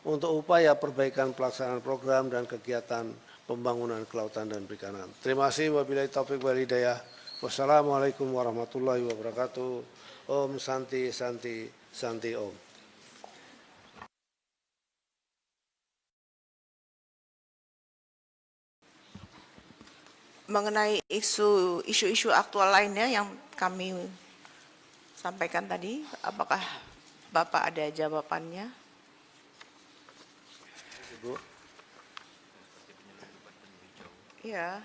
untuk upaya perbaikan pelaksanaan program dan kegiatan pembangunan kelautan dan perikanan. Terima kasih. Wabillahi taufiq wal hidayah. Wassalamualaikum warahmatullahi wabarakatuh. Om Santi Santi Santi Om. Mengenai isu-isu aktual lainnya yang kami sampaikan tadi, apakah Bapak ada jawabannya? Ibu. Iya.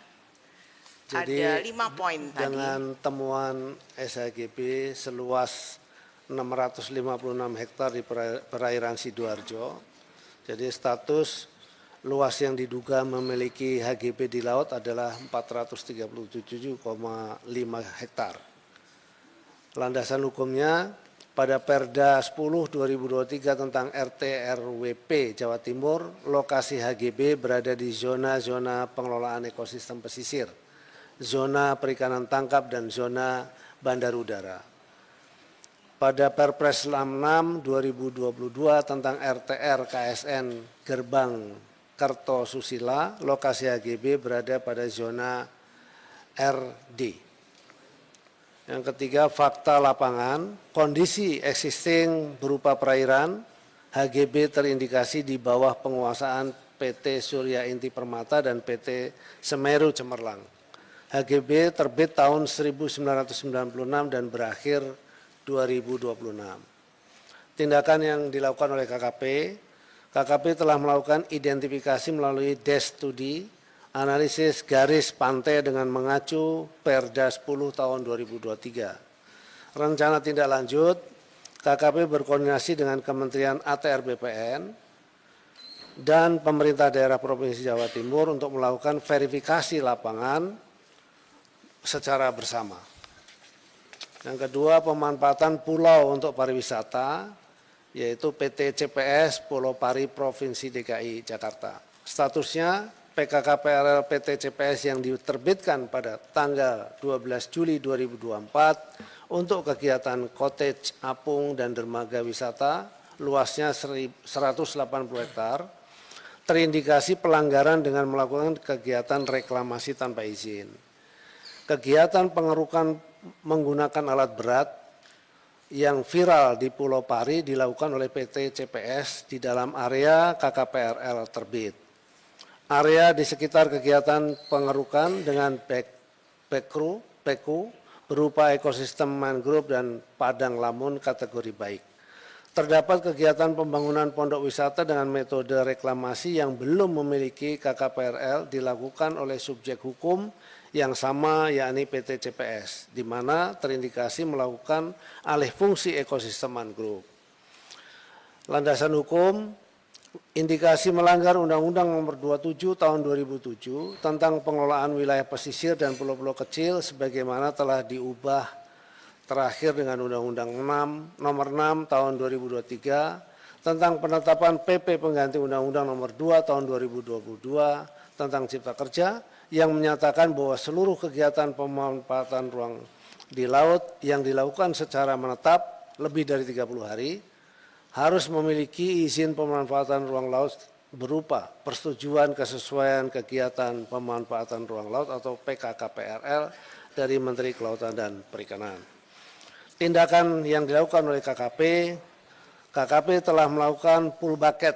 Jadi, ada 5 poin tadi. dengan temuan SHGB seluas 656 hektar di perairan Sidoarjo, jadi status luas yang diduga memiliki HGB di laut adalah 437,5 hektar. Landasan hukumnya pada Perda 10/2023 tentang RT/RWP Jawa Timur, lokasi HGB berada di zona-zona pengelolaan ekosistem pesisir, zona perikanan tangkap, dan zona bandar udara. Pada Perpres 66/2022 tentang RTR KSN Gerbang Kertosusila, lokasi HGB berada pada zona RD. Yang ketiga, fakta lapangan, kondisi existing berupa perairan, HGB terindikasi di bawah penguasaan PT Surya Inti Permata dan PT Semeru Cemerlang. HGB terbit tahun 1996 dan berakhir 2026. Tindakan yang dilakukan oleh KKP telah melakukan identifikasi melalui desk studi, analisis garis pantai dengan mengacu Perda 10 tahun 2023. Rencana tindak lanjut, KKP berkoordinasi dengan Kementerian ATR BPN dan pemerintah daerah Provinsi Jawa Timur untuk melakukan verifikasi lapangan secara bersama. Yang kedua, pemanfaatan pulau untuk pariwisata, yaitu PT CPS Pulau Pari Provinsi DKI Jakarta. Statusnya PKKPRL PT CPS yang diterbitkan pada tanggal 12 Juli 2024 untuk kegiatan cottage, apung, dan dermaga wisata, luasnya 180 hektar, terindikasi pelanggaran dengan melakukan kegiatan reklamasi tanpa izin. Kegiatan pengerukan menggunakan alat berat yang viral di Pulau Pari dilakukan oleh PT CPS di dalam area KKPRL terbit. Area di sekitar kegiatan pengerukan dengan backku berupa ekosistem mangrove dan padang lamun kategori baik. Terdapat kegiatan pembangunan pondok wisata dengan metode reklamasi yang belum memiliki KKPRL dilakukan oleh subjek hukum yang sama, yakni PT CPS, di mana terindikasi melakukan alih fungsi ekosistem mangrove. Landasan hukum, indikasi melanggar Undang-Undang Nomor 27 Tahun 2007 tentang pengelolaan wilayah pesisir dan pulau-pulau kecil sebagaimana telah diubah terakhir dengan Undang-Undang Nomor 6 Tahun 2023 tentang penetapan PP pengganti Undang-Undang Nomor 2 Tahun 2022 tentang Cipta Kerja, yang menyatakan bahwa seluruh kegiatan pemanfaatan ruang di laut yang dilakukan secara menetap lebih dari 30 hari harus memiliki izin pemanfaatan ruang laut berupa persetujuan kesesuaian kegiatan pemanfaatan ruang laut atau PKKPRL dari Menteri Kelautan dan Perikanan. Tindakan yang dilakukan oleh KKP telah melakukan full bucket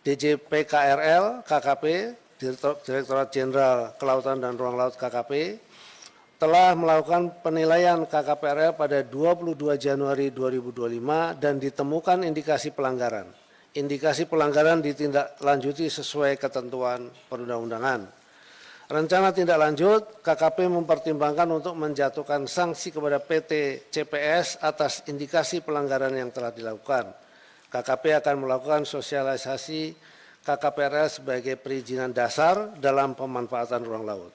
DJPKRL KKP, Direktorat Jenderal Kelautan dan Ruang Laut KKP, telah melakukan penilaian KKPRL pada 22 Januari 2025 dan ditemukan indikasi pelanggaran. Indikasi pelanggaran ditindaklanjuti sesuai ketentuan perundang-undangan. Rencana tindak lanjut, KKP mempertimbangkan untuk menjatuhkan sanksi kepada PT CPS atas indikasi pelanggaran yang telah dilakukan. KKP akan melakukan sosialisasi KKPRL sebagai perizinan dasar dalam pemanfaatan ruang laut.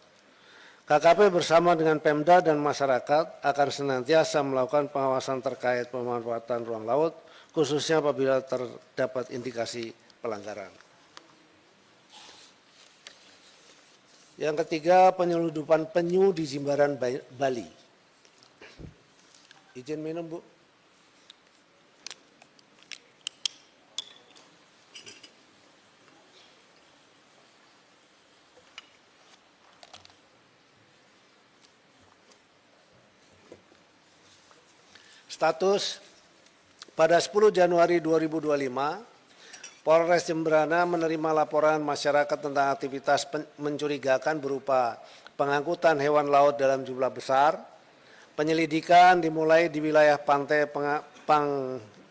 KKP bersama dengan Pemda dan masyarakat akan senantiasa melakukan pengawasan terkait pemanfaatan ruang laut, khususnya apabila terdapat indikasi pelanggaran. Yang ketiga, penyeludupan penyu di Jimbaran Bali. Izin minum, Bu. Status pada 10 Januari 2025, Polres Jemberana menerima laporan masyarakat tentang aktivitas mencurigakan berupa pengangkutan hewan laut dalam jumlah besar. Penyelidikan dimulai di wilayah pantai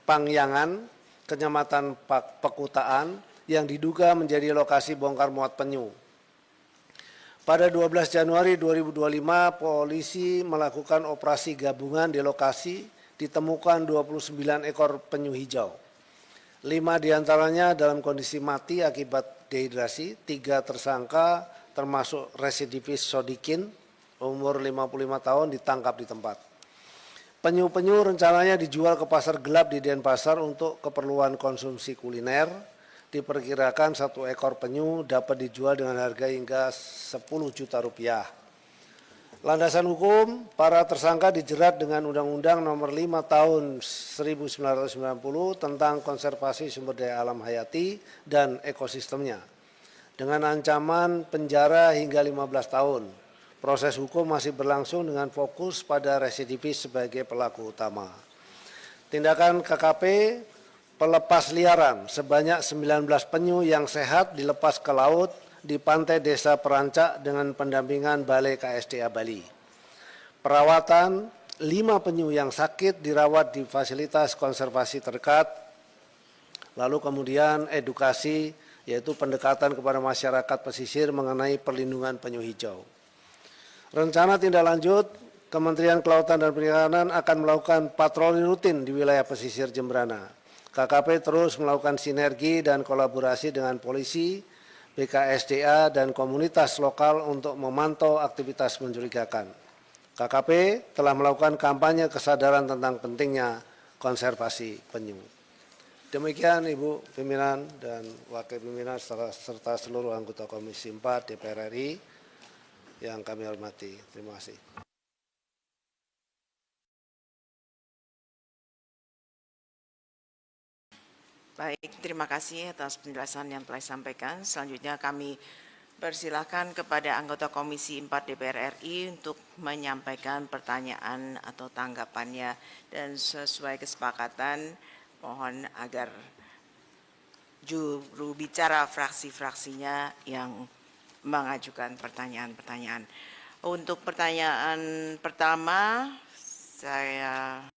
Pangyangan, Kecamatan Pekutaan, yang diduga menjadi lokasi bongkar muat penyu. Pada 12 Januari 2025, polisi melakukan operasi gabungan di lokasi, ditemukan 29 ekor penyu hijau. 5 diantaranya dalam kondisi mati akibat dehidrasi, 3 tersangka termasuk residivis Sodikin, umur 55 tahun ditangkap di tempat. Penyu-penyu rencananya dijual ke pasar gelap di Denpasar untuk keperluan konsumsi kuliner. Diperkirakan 1 ekor penyu dapat dijual dengan harga hingga 10 juta rupiah. Landasan hukum, para tersangka dijerat dengan Undang-Undang Nomor 5 Tahun 1990 tentang konservasi sumber daya alam hayati dan ekosistemnya, dengan ancaman penjara hingga 15 tahun. Proses hukum masih berlangsung dengan fokus pada residivis sebagai pelaku utama. Tindakan KKP, pelepas liaran sebanyak 19 penyu yang sehat dilepas ke laut di pantai Desa Perancak dengan pendampingan Balai KSDA Bali. Perawatan 5 penyu yang sakit dirawat di fasilitas konservasi terdekat. Lalu kemudian edukasi, yaitu pendekatan kepada masyarakat pesisir mengenai perlindungan penyu hijau. Rencana tindak lanjut, Kementerian Kelautan dan Perikanan akan melakukan patroli rutin di wilayah pesisir Jemberana. KKP terus melakukan sinergi dan kolaborasi dengan polisi, BKSDA, dan komunitas lokal untuk memantau aktivitas mencurigakan. KKP telah melakukan kampanye kesadaran tentang pentingnya konservasi penyu. Demikian Ibu Pimpinan dan Wakil Pimpinan serta seluruh anggota Komisi 4 DPR RI yang kami hormati. Terima kasih. Baik, terima kasih atas penjelasan yang telah disampaikan. Selanjutnya kami persilakan kepada anggota Komisi 4 DPR RI untuk menyampaikan pertanyaan atau tanggapannya, dan sesuai kesepakatan mohon agar juru bicara fraksi-fraksinya yang mengajukan pertanyaan-pertanyaan. Untuk pertanyaan pertama, saya